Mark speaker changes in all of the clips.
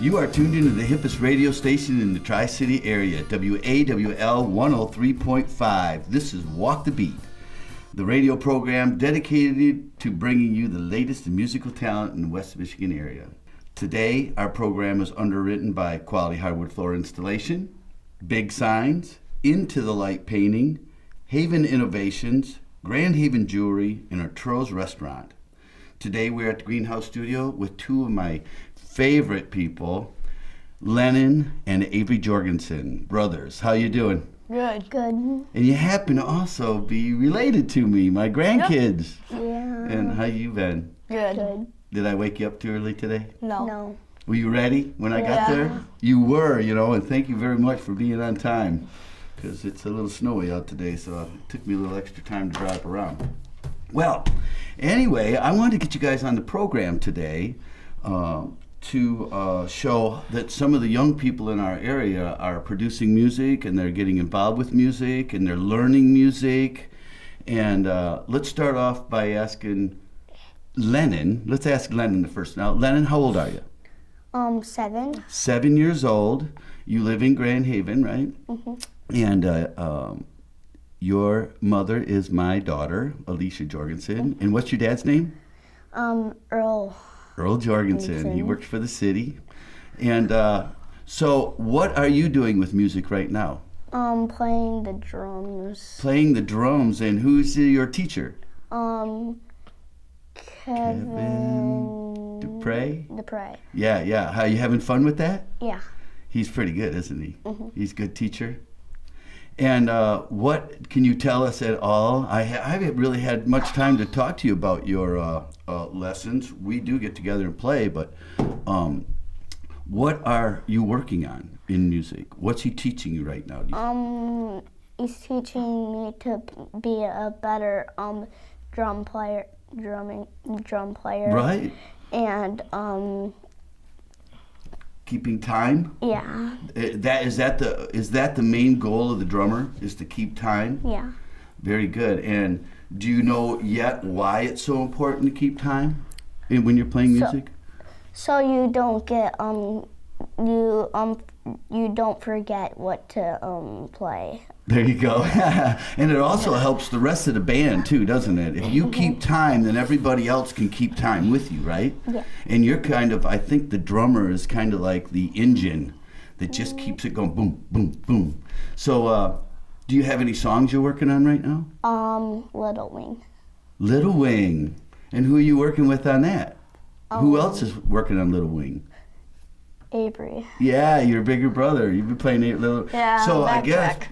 Speaker 1: You are tuned into the hippest radio station in the Tri-City area, WAWL 103.5. This is Walk the Beat, the radio program dedicated to bringing you the latest in musical talent in the West Michigan area. Today, our program is underwritten by Quality Hardwood Floor Installation, Big Signs, Into the Light Painting, Haven Innovations, Grand Haven Jewelry, and Arturo's Restaurant. Today, we're at the Greenhouse Studio with two of my favorite people, Lennon and Avery Jorgensen, brothers. How you doing?
Speaker 2: Good.
Speaker 3: Good.
Speaker 1: And you happen to also be related to me, my grandkids.
Speaker 3: Yep. Yeah.
Speaker 1: And how you been?
Speaker 2: Good.
Speaker 1: Did I wake you up too early today?
Speaker 2: No.
Speaker 1: Were you ready when I got there? You were, and thank you very much for being on time, because it's a little snowy out today, so it took me a little extra time to drive around. Well, anyway, I wanted to get you guys on the program today to show that some of the young people in our area are producing music, and they're getting involved with music, and they're learning music. And let's start off by asking Lennon. Let's ask Lennon the first. Now, Lennon, how old are you?
Speaker 3: 7.
Speaker 1: 7 years old. You live in Grand Haven, right?
Speaker 3: Mm-hmm.
Speaker 1: And your mother is my daughter, Alicia Jorgensen. And what's your dad's name?
Speaker 3: Earl.
Speaker 1: Earl Jorgensen. He works for the city. And so what are you doing with music right now?
Speaker 3: Playing the drums.
Speaker 1: Playing the drums. And who's your teacher?
Speaker 3: Kevin
Speaker 1: Dupre?
Speaker 3: Dupre.
Speaker 1: Yeah. How, you having fun with that?
Speaker 3: Yeah.
Speaker 1: He's pretty good, isn't he?
Speaker 3: Mm-hmm.
Speaker 1: He's a good teacher. And what can you tell us at all? I haven't really had much time to talk to you about your lessons. We do get together and play, but what are you working on in music? What's he teaching you right now?
Speaker 3: He's teaching me to be a better drum player.
Speaker 1: Right.
Speaker 3: And
Speaker 1: keeping time?
Speaker 3: yeah.
Speaker 1: Is that the main goal of the drummer, is to keep time?
Speaker 3: Yeah.
Speaker 1: Very good. And do you know yet why it's so important to keep time when you're playing music?
Speaker 3: So you don't get you don't forget what to play.
Speaker 1: There you go. And it also helps the rest of the band too, doesn't it? If you keep time, then everybody else can keep time with you, right?
Speaker 3: Yeah.
Speaker 1: And you're I think the drummer is kind of like the engine that just keeps it going boom, boom, boom. So do you have any songs you're working on right now?
Speaker 3: Little Wing.
Speaker 1: Little Wing. And who are you working with on that? Who else is working on Little Wing?
Speaker 3: Avery.
Speaker 1: Yeah, your bigger brother. You've been playing Little.
Speaker 2: Yeah.
Speaker 1: So I
Speaker 2: backtrack.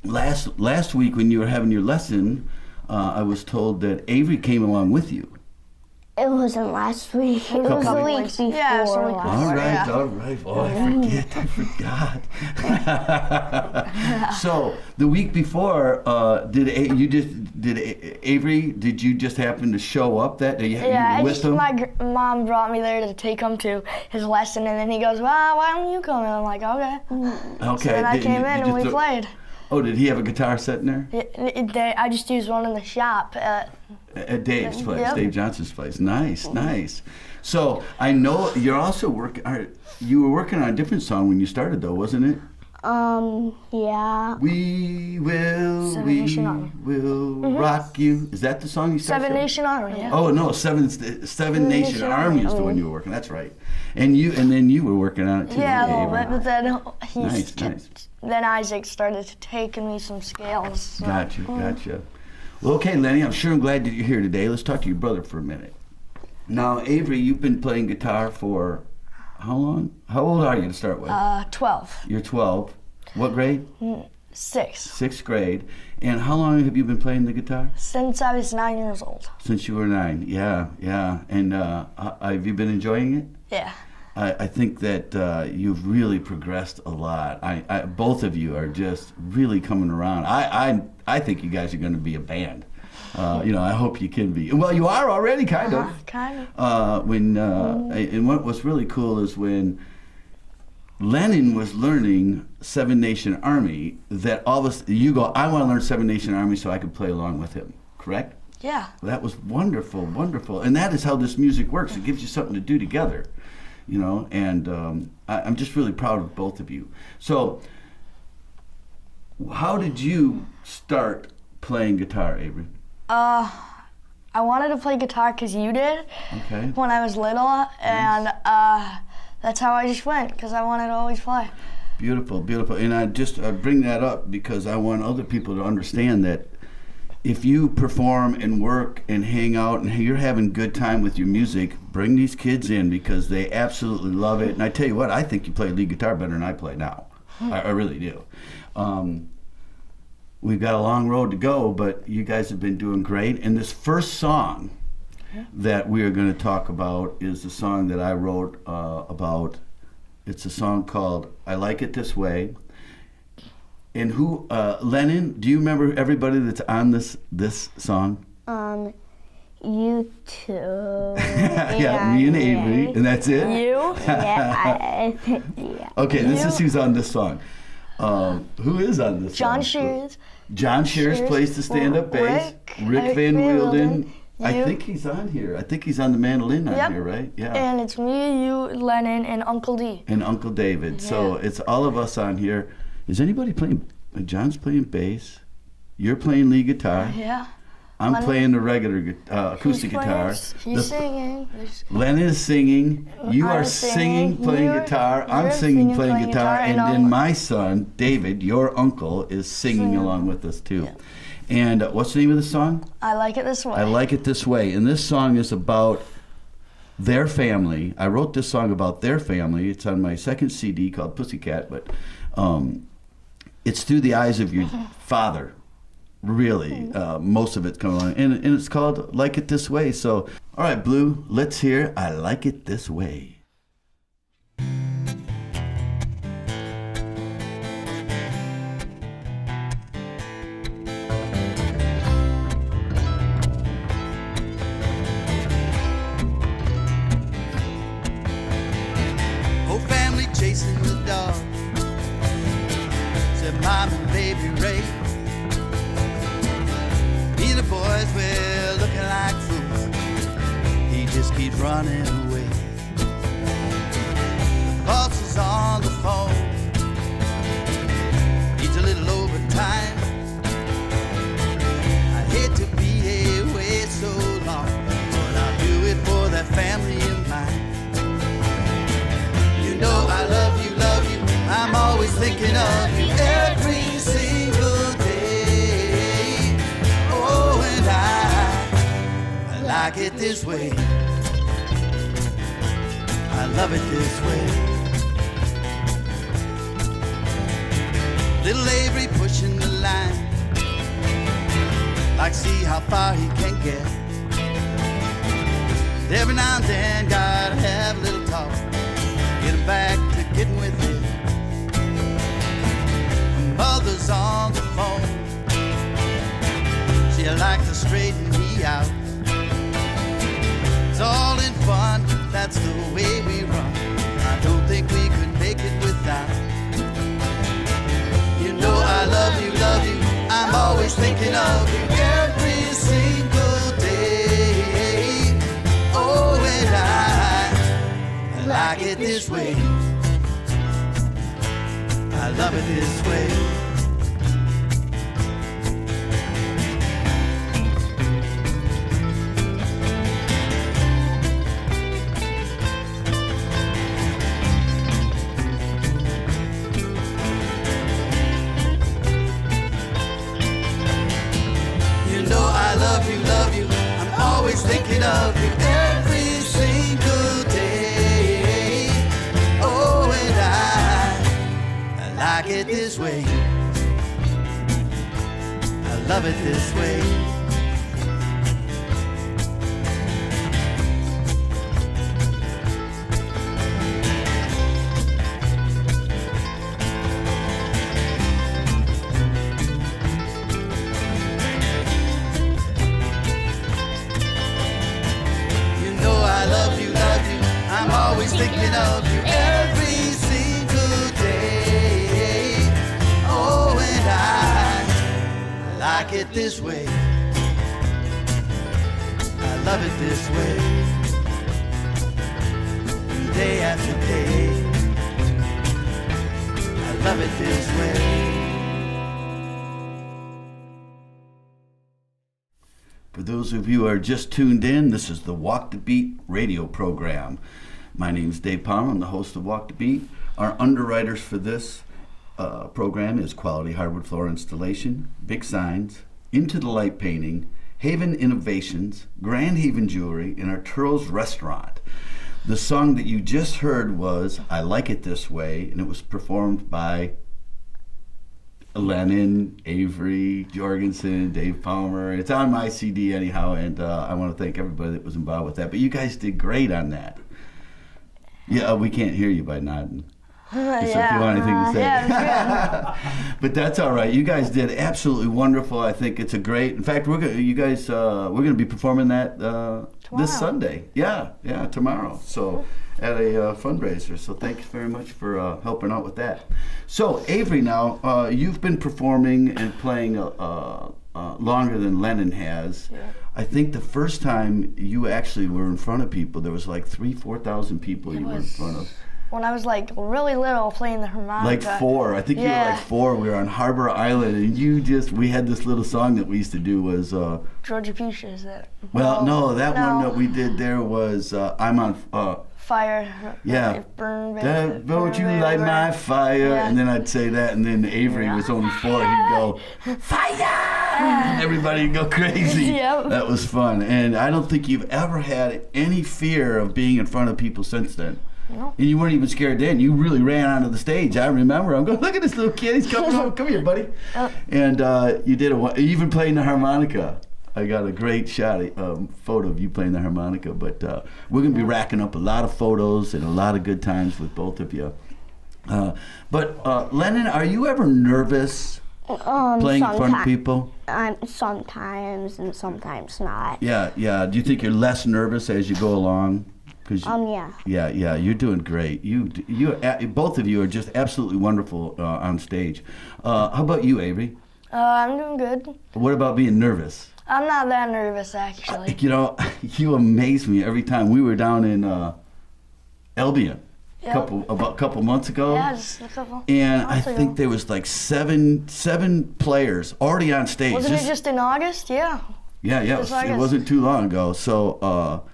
Speaker 1: guess last week when you were having your lesson, I was told that Avery came along with you.
Speaker 3: It wasn't last week. It was the week before.
Speaker 2: Yeah, it was the week before.
Speaker 1: All right.
Speaker 2: Yeah.
Speaker 1: Oh, I forgot. So the week before, did Avery? Did you just happen to show up that day? You with him?
Speaker 2: My mom brought me there to take him to his lesson, and then he goes, "Well, why don't you come?" And I'm like, "Okay."
Speaker 1: Okay.
Speaker 2: So then I came in and we played.
Speaker 1: Oh, did he have a guitar set in there?
Speaker 2: I just used one in the shop.
Speaker 1: At Dave's place,
Speaker 2: Yep.
Speaker 1: Dave Johnson's place. Nice. So I know you're also you were working on a different song when you started, though, wasn't it?
Speaker 3: Yeah.
Speaker 1: We will rock you. Is that the song you started?
Speaker 2: Seven Nation Army. Yeah.
Speaker 1: Oh no, Seven Nation Army is the one you were working. That's right. And then you were working on it too.
Speaker 2: Yeah, a little
Speaker 1: Avery.
Speaker 2: bit, but then
Speaker 1: Nice.
Speaker 2: Then Isaac started taking me some scales. So.
Speaker 1: Gotcha. Well, okay, Lenny, I'm glad that you're here today. Let's talk to your brother for a minute. Now, Avery, you've been playing guitar for how long? How old are you to start with?
Speaker 2: 12.
Speaker 1: You're 12. What grade?
Speaker 2: 6.
Speaker 1: Sixth grade. And how long have you been playing the guitar?
Speaker 2: Since I was 9 years old.
Speaker 1: Since you were 9. Yeah. And have you been enjoying it?
Speaker 2: Yeah.
Speaker 1: I think that you've really progressed a lot. Both of you are just really coming around. I think you guys are going to be a band. I hope you can be. Well, you are already, kind of.
Speaker 2: Kind of.
Speaker 1: And what was really cool is when Lennon was learning Seven Nation Army, that all of us, you go, I want to learn Seven Nation Army so I could play along with him. Correct?
Speaker 2: Yeah.
Speaker 1: That was wonderful. And that is how this music works. It gives you something to do together. you know, and I'm just really proud of both of you. So, how did you start playing guitar, Avery?
Speaker 2: I wanted to play guitar because you did
Speaker 1: Okay.
Speaker 2: when I was little, and that's how I just went because I wanted to always play.
Speaker 1: Beautiful, beautiful. And I bring that up because I want other people to understand that if you perform and work and hang out and you're having good time with your music, bring these kids in because they absolutely love it. And I tell you what, I think you play lead guitar better than I play now. I really do. We've got a long road to go, but you guys have been doing great. And this first song that we are going to talk about is the song that I wrote about. It's a song called I Like It This Way. And who, Lennon, do you remember everybody that's on this song?
Speaker 3: You two.
Speaker 1: Yeah, me and Avery, and that's it?
Speaker 2: You?
Speaker 3: Yeah.
Speaker 1: Okay, this is who's on this song. Who is on this
Speaker 2: John
Speaker 1: song?
Speaker 2: Shears.
Speaker 1: John Shears plays the stand-up bass. Rick Van Wielden. I
Speaker 2: you.
Speaker 1: think he's on here. I think he's on the mandolin on
Speaker 2: Yep.
Speaker 1: here, right? Yeah.
Speaker 2: And it's me, you, Lennon, and Uncle D.
Speaker 1: And Uncle David. So it's all of us on here. Is anybody playing? John's playing bass. You're playing lead guitar.
Speaker 2: Yeah.
Speaker 1: I'm
Speaker 2: Lennon-
Speaker 1: playing the regular acoustic
Speaker 2: He's
Speaker 1: guitar.
Speaker 2: playing- He's singing.
Speaker 1: Lennon is singing. You
Speaker 2: I'm
Speaker 1: are singing,
Speaker 2: singing.
Speaker 1: playing
Speaker 2: You're-
Speaker 1: guitar. I'm
Speaker 2: you're
Speaker 1: singing,
Speaker 2: singing,
Speaker 1: playing
Speaker 2: playing
Speaker 1: guitar.
Speaker 2: guitar,
Speaker 1: And
Speaker 2: and
Speaker 1: then
Speaker 2: I'm-
Speaker 1: my son, David, your uncle, is singing along with us too.
Speaker 2: Yeah.
Speaker 1: And what's the name of the song?
Speaker 2: I Like It This Way.
Speaker 1: I Like It This Way. And this song is about their family. I wrote this song about their family. It's on my second CD called Pussycat, but it's through the eyes of your father, really. Most of it's coming on. And it's called Like It This Way. So, all right, Blue, let's hear I Like It This Way.
Speaker 4: Whole family chasing the dog. Said Mom and Baby Ray. Me and the boys, we're looking like fools. He just keeps running away. The boss is on the phone. Needs a little overtime. I hate to be away so long, but I'll do it for that family of mine. You know I love you, I'm always thinking of you every single day. Oh, and I like it this way. I love it this way. Little Avery pushing the line, like see how far he can get. Every now and then gotta have a little talk, get him back to getting with it. My mother's on the phone, she likes to straighten me out. It's all in fun, that's the way we run. I don't think we could make it without. You know I love you, I'm always thinking of you every single day. Oh, and I like it this way. I love it this way. You know I love you, I'm always thinking of you every single day. Oh, and I like it this way. I love it this way. You know I love you, I'm always thinking of you every single day. Oh, and I like it this way. I love it this way. day after day. I love it this way.
Speaker 1: For those of you who are just tuned in, this is the Walk the Beat radio program. My name is Dave Palmer. I'm the host of Walk the Beat. Our underwriters for this program is Quality Hardwood Floor Installation, Big Signs, Into the Light Painting, Haven Innovations, Grand Haven Jewelry, and Arturo's Restaurant. The song that you just heard was I Like It This Way, and it was performed by Lennon, Avery, Jorgensen, Dave Palmer. It's on my CD anyhow, and I want to thank everybody that was involved with that. But you guys did great on that. Yeah, we can't hear you by nodding. So if you want anything to say.
Speaker 2: Yeah,
Speaker 1: But that's all right. You guys did absolutely wonderful. I think it's a great. In fact, we're gonna be performing that this Sunday. Yeah, tomorrow. So at a fundraiser. So thanks very much for helping out with that. So Avery, now you've been performing and playing longer than Lennon has.
Speaker 2: Yeah.
Speaker 1: I think the first time you actually were in front of people, there was like 3,000-4,000 people you were in front of.
Speaker 2: When I was like really little playing the harmonica.
Speaker 1: Like 4. I think you were like 4. We were on Harbor Island, and we had this little song that we used to do was...
Speaker 2: Georgia Peaches.
Speaker 1: Well, no, that one that we did there was I'm on...
Speaker 2: Fire.
Speaker 1: Yeah.
Speaker 2: Burn, baby,
Speaker 1: Don't you
Speaker 2: burn,
Speaker 1: light
Speaker 2: baby.
Speaker 1: my fire?
Speaker 2: Yeah.
Speaker 1: And then I'd say that, and then Avery was only 4. He'd go, fire! And everybody would go crazy.
Speaker 2: Yep.
Speaker 1: That was fun. And I don't think you've ever had any fear of being in front of people since then.
Speaker 2: No.
Speaker 1: And you weren't even scared then. You really ran onto the stage. I remember. I'm going, look at this little kid. He's coming on. Come here, buddy. And you did you even playing the harmonica. I got a great shot, photo of you playing the harmonica. But we're going to be racking up a lot of photos and a lot of good times with both of you. But Lennon, are you ever nervous playing in front of people?
Speaker 3: Sometimes and sometimes not.
Speaker 1: Yeah. Do you think you're less nervous as you go along?
Speaker 3: Yeah.
Speaker 1: Yeah, you're doing great. You both of you are just absolutely wonderful on stage. How about you, Avery?
Speaker 2: I'm doing good.
Speaker 1: What about being nervous?
Speaker 2: I'm not that nervous, actually.
Speaker 1: You know, you amaze me every time. We were down in Albion a couple months ago.
Speaker 2: Yeah, just a couple
Speaker 1: And I
Speaker 2: months ago.
Speaker 1: think there was like seven players already on stage.
Speaker 2: Wasn't it just in August? Yeah.
Speaker 1: Yeah,
Speaker 2: Just
Speaker 1: it
Speaker 2: August.
Speaker 1: wasn't too long ago. So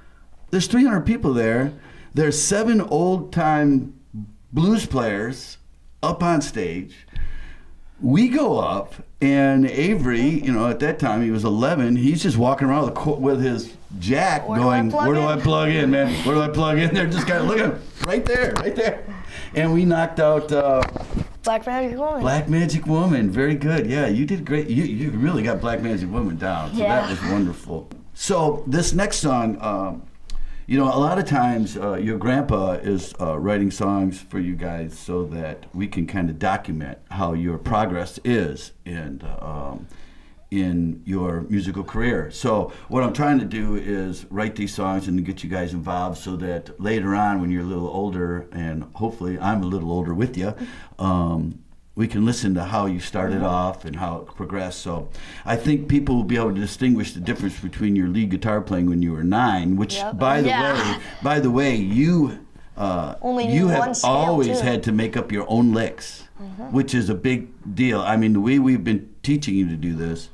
Speaker 1: there's 300 people there. There's 7 old-time blues players up on stage. We go up, and Avery, at that time he was 11. He's just walking around with his jack,
Speaker 2: Where
Speaker 1: going,
Speaker 2: do I plug
Speaker 1: "Where do
Speaker 2: in?"
Speaker 1: I plug in, man? Where do I plug in?" They're just kind of looking right there, and we knocked out
Speaker 2: Black Magic Woman.
Speaker 1: Black Magic Woman. Very good. Yeah, you did great. You really got Black Magic Woman down. So
Speaker 2: Yeah.
Speaker 1: that was wonderful. So this next song. A lot of times your grandpa is writing songs for you guys so that we can kind of document how your progress is in your musical career. So what I'm trying to do is write these songs and get you guys involved so that later on when you're a little older, and hopefully I'm a little older with you, we can listen to how you started off and how it progressed. So I think people will be able to distinguish the difference between your lead guitar playing when you were 9, which
Speaker 2: Yep.
Speaker 1: by the way, you
Speaker 2: Only
Speaker 1: you
Speaker 2: knew
Speaker 1: have
Speaker 2: one scale,
Speaker 1: always
Speaker 2: too.
Speaker 1: had to make up your own licks, which is a big deal. I mean, the way we've been teaching you to do this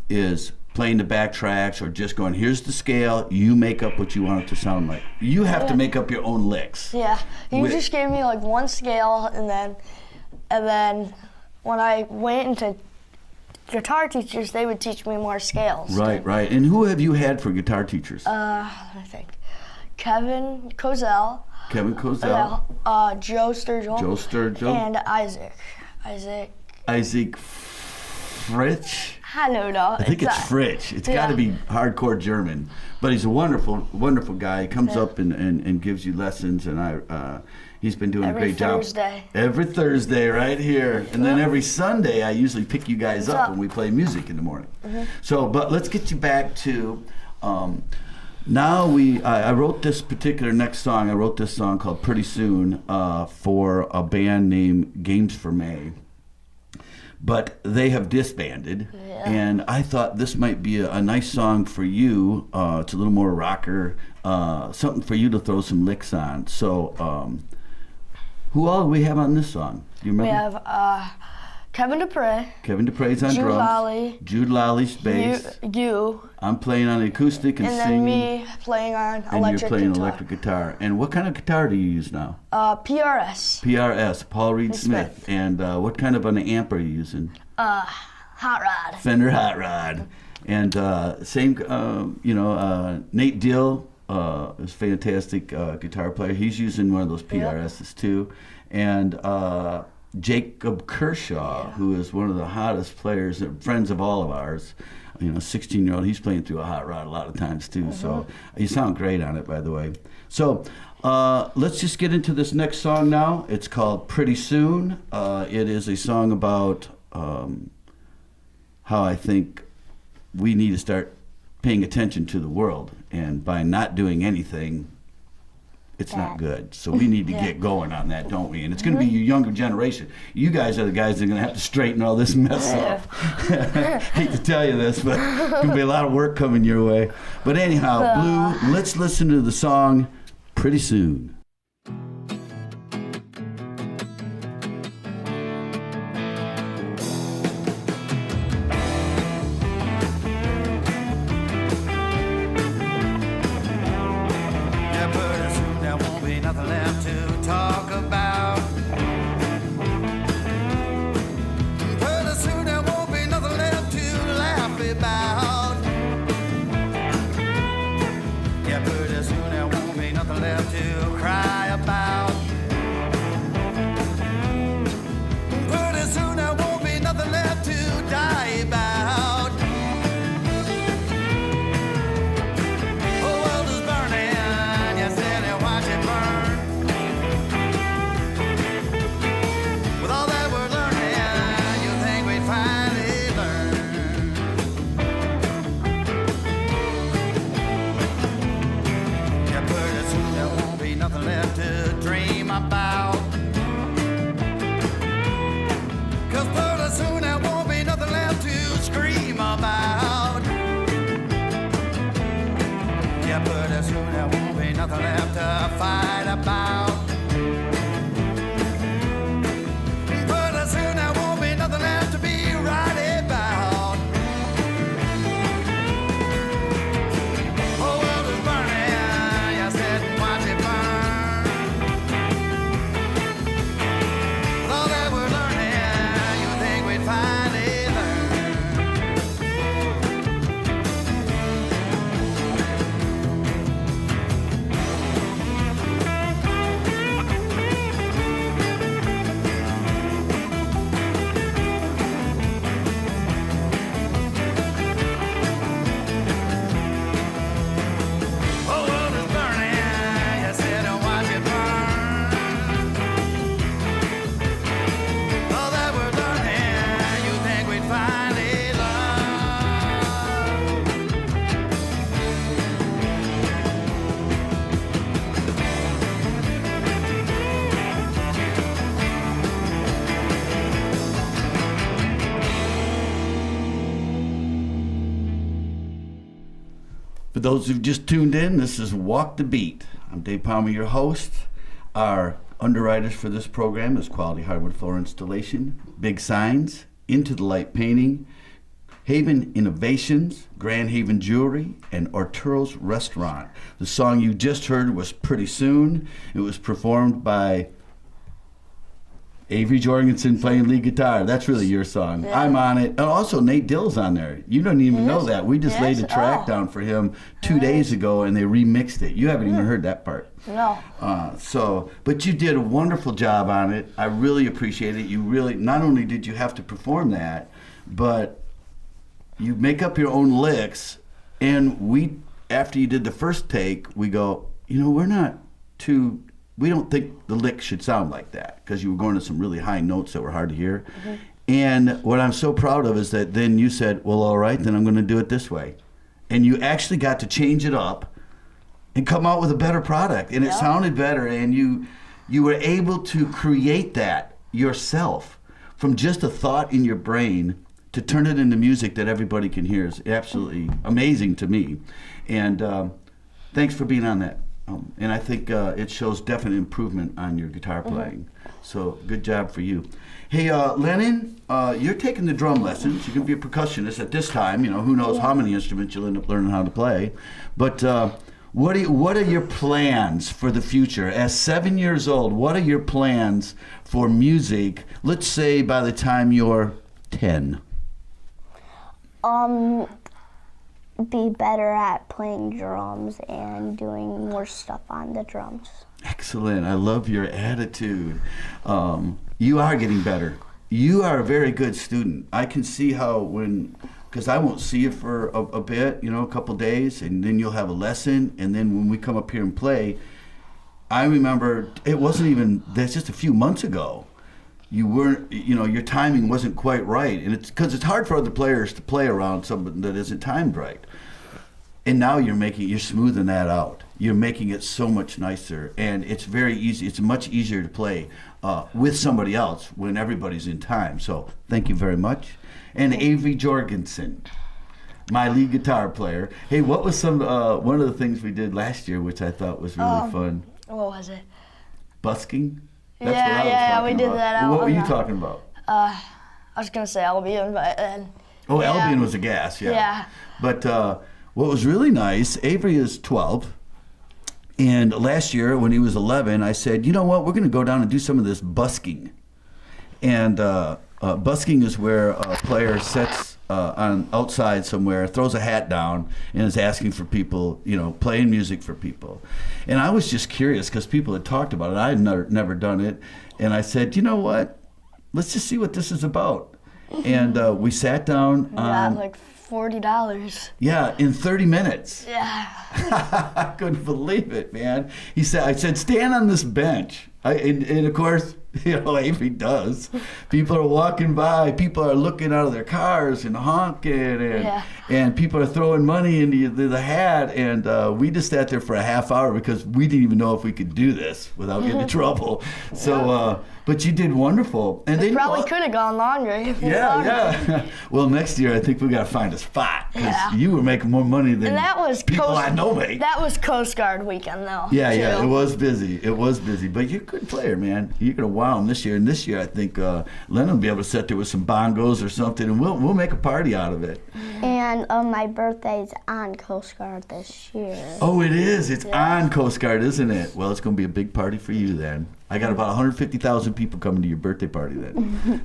Speaker 1: is playing the back tracks or just going, here's the scale, you make up what you want it to sound like. You have to make up your own licks.
Speaker 2: Yeah. You
Speaker 1: Wait.
Speaker 2: just gave me like one scale, and then when I went into guitar teachers, they would teach me more scales.
Speaker 1: Right. And who have you had for guitar teachers?
Speaker 2: I think Kevin Kozel,
Speaker 1: Kevin Kozel,
Speaker 2: Joe Sturgill,
Speaker 1: Joe Sturgill,
Speaker 2: and Isaac.
Speaker 1: Isaac Fritsch.
Speaker 2: I don't know.
Speaker 1: I think it's Fritsch. It's got to be hardcore German, but he's a wonderful, wonderful guy. He comes up and gives you lessons, and he's been doing a great job. Every Thursday, right here, and then every Sunday I usually pick you guys up when we play music in the morning. So, but let's get you back to. Now I wrote this particular next song. I wrote this song called "Pretty Soon" for a band named Games for May. But they have disbanded, and I thought this might be a nice song for you. It's a little more rocker, something for you to throw some licks on. So, who all do we have on this song? Do you
Speaker 2: We
Speaker 1: remember?
Speaker 2: have Kevin DuPre,
Speaker 1: Kevin DuPre's on
Speaker 2: Jude
Speaker 1: drums.
Speaker 2: Lally,
Speaker 1: Jude Lally's bass.
Speaker 2: you,
Speaker 1: I'm playing on the acoustic and,
Speaker 2: and
Speaker 1: singing.
Speaker 2: then me playing on
Speaker 1: and
Speaker 2: electric
Speaker 1: you're playing
Speaker 2: guitar.
Speaker 1: electric guitar. And what kind of guitar do you use now?
Speaker 2: PRS,
Speaker 1: PRS, Paul Reed Smith.
Speaker 2: Smith.
Speaker 1: And what kind of an amp are you using?
Speaker 2: Hot Rod.
Speaker 1: Fender Hot Rod. And same, Nate Dill is a fantastic guitar player. He's using one of those PRSs too. And Jacob Kershaw, who is one of the hottest players, friends of all of ours, 16-year-old, he's playing through a hot rod a lot of times too. So you sound great on it, by the way. So let's just get into this next song now. It's called Pretty Soon. It is a song about how I think we need to start paying attention to the world. And by not doing anything, it's not good. So we need to get going on that, don't we? And it's going to be your younger generation. You guys are the guys that are going to have to straighten all this mess up. Hate to tell you this, but there's going to be a lot of work coming your way. But anyhow, Blue, let's listen to the song Pretty Soon.
Speaker 4: Yeah, pretty soon there won't be nothing left to talk about. Pretty soon there won't be nothing left to laugh about. Yeah, pretty soon there won't be nothing left to cry about. Pretty soon there won't be nothing left to die about. The world is burning, you sit and watch it burn. With all that we're learning, you think we'd finally learn. Yeah, pretty soon there won't be nothing left to dream about. 'Cause pretty soon there won't be nothing left to scream about. Yeah, pretty soon there won't be nothing left to fight about. Pretty soon there won't be nothing left to be right about. The world is burning, you sit and watch it burn. With all that we're learning, you think we'd finally learn. The world is burning, you sit and watch it burn. All that we're learning, you think we'd finally learn.
Speaker 1: For those who've just tuned in, this is Walk the Beat. I'm Dave Palmer, your host. Our underwriters for this program is Quality Hardwood Floor Installation, Big Signs, Into the Light Painting, Haven Innovations, Grand Haven Jewelry, and Arturo's Restaurant. The song you just heard was Pretty Soon. It was performed by Avery Jorgensen playing lead guitar. That's really your song.
Speaker 2: Yeah.
Speaker 1: I'm on it. And also Nate Dill's on there. You don't even know that. We just laid a track
Speaker 2: Oh.
Speaker 1: down for him 2 days ago and they remixed it. You haven't even heard that part.
Speaker 2: No.
Speaker 1: But you did a wonderful job on it. I really appreciate it. You really, not only did you have to perform that, but you make up your own licks. And we, after you did the first take, we go, we don't think the lick should sound like that, because you were going to some really high notes that were hard to hear. And what I'm so proud of is that then you said, well, all right, then I'm going to do it this way. And you actually got to change it up and come out with a better product. And it sounded better, and you were able to create that yourself from just a thought in your brain to turn it into music that everybody can hear is absolutely amazing to me. And thanks for being on that. And I think it shows definite improvement on your guitar playing. So good job for you. Hey, Lennon, you're taking the drum lessons. You're going to be a percussionist at this time. You know, who knows how many instruments you'll end up learning how to play. But what are your plans for the future? As 7 years old, what are your plans for music, let's say by the time you're 10?
Speaker 3: Be better at playing drums and doing more stuff on the drums.
Speaker 1: Excellent. I love your attitude. You are getting better. You are a very good student. I can see how because I won't see you for a bit, you know, a couple days, and then you'll have a lesson, and then when we come up here and play, I remember it wasn't even, that's just a few months ago. You weren't, you know, your timing wasn't quite right, and it's because it's hard for other players to play around something that isn't timed right. And now you're smoothing that out. You're making it so much nicer, and it's very easy. It's much easier to play with somebody else when everybody's in time. So thank you very much. And Avery Jorgensen, my lead guitar player. Hey, what was one of the things we did last year, which I thought was really fun?
Speaker 2: What was it?
Speaker 1: Busking?
Speaker 2: We did that.
Speaker 1: What were you talking about?
Speaker 2: I was gonna say Albion, but then.
Speaker 1: Oh, yeah. Albion was a gas, yeah.
Speaker 2: Yeah.
Speaker 1: But what was really nice, Avery is 12, and last year when he was 11, I said, you know what, we're going to go down and do some of this busking. And busking is where a player sits on outside somewhere, throws a hat down, and is asking for people, you know, playing music for people. And I was just curious because people had talked about it. I had never done it. And I said, you know what, let's just see what this is about. And we sat down on...
Speaker 2: like $40.
Speaker 1: Yeah, in 30 minutes.
Speaker 2: Yeah.
Speaker 1: I couldn't believe it, man. I said, stand on this bench. And of course, you know, Avery does. People are walking by. People are looking out of their cars and honking. And people are throwing money into the hat. And we just sat there for a half hour because we didn't even know if we could do this without getting in trouble. So, but you did wonderful. And
Speaker 2: they probably could have gone longer. If
Speaker 1: yeah. Well, next year I think we got to find a spot because you were making more money than people I know make.
Speaker 2: That was Coast Guard weekend, though.
Speaker 1: Yeah, it was busy. But you're a good player, man. You're gonna wow them this year. And this year I think Lennon will be able to sit there with some bongos or something, and we'll make a party out of it.
Speaker 3: And my birthday's on Coast Guard this year.
Speaker 1: Oh, it is. It's on Coast Guard, isn't it? Well, it's gonna be a big party for you then. I got about 150,000 people coming to your birthday party then.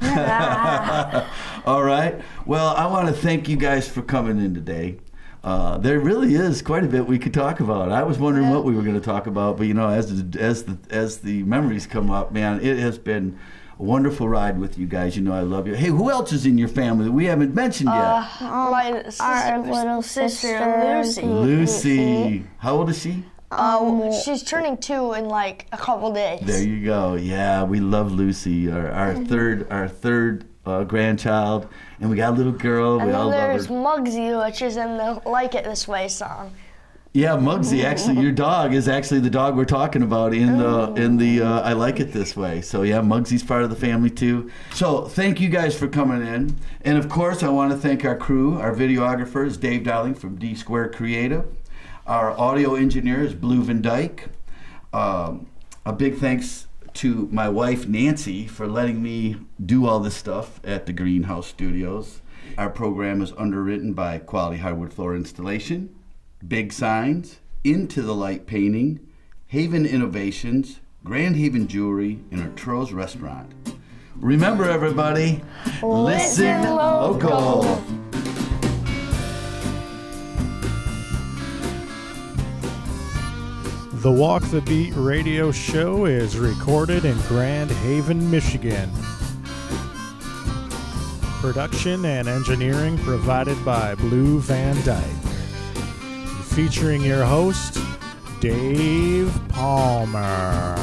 Speaker 1: All right. Well, I want to thank you guys for coming in today. There really is quite a bit we could talk about. I was wondering what we were going to talk about, but you know, as the memories come up, man, it has been a wonderful ride with you guys. You know, I love you. Hey, who else is in your family that we haven't mentioned yet?
Speaker 3: Our little sister, Lucy.
Speaker 1: Lucy. How old is she?
Speaker 2: She's turning 2 in like a couple days.
Speaker 1: There you go. Yeah, we love Lucy, our third grandchild, and we got a little girl.
Speaker 2: And then there's Muggsy, which is in the "Like It This Way" song.
Speaker 1: Yeah, Muggsy. Actually, your dog is actually the dog we're talking about in the "I Like It This Way." So yeah, Muggsy's part of the family too. So thank you guys for coming in, and of course, I want to thank our crew. Our videographer is Dave Dowling from D Square Creative. Our audio engineer is Blue Van Dyke. A big thanks to my wife, Nancy, for letting me do all this stuff at the Greenhouse Studios. Our program is underwritten by Quality Hardwood Floor Installation, Big Signs, Into the Light Painting, Haven Innovations, Grand Haven Jewelry, and Arturo's Restaurant. Remember, everybody, listen local.
Speaker 5: The Walk the Beat radio show is recorded in Grand Haven, Michigan. Production and engineering provided by Blue Van Dyke. Featuring your host, Dave Palmer.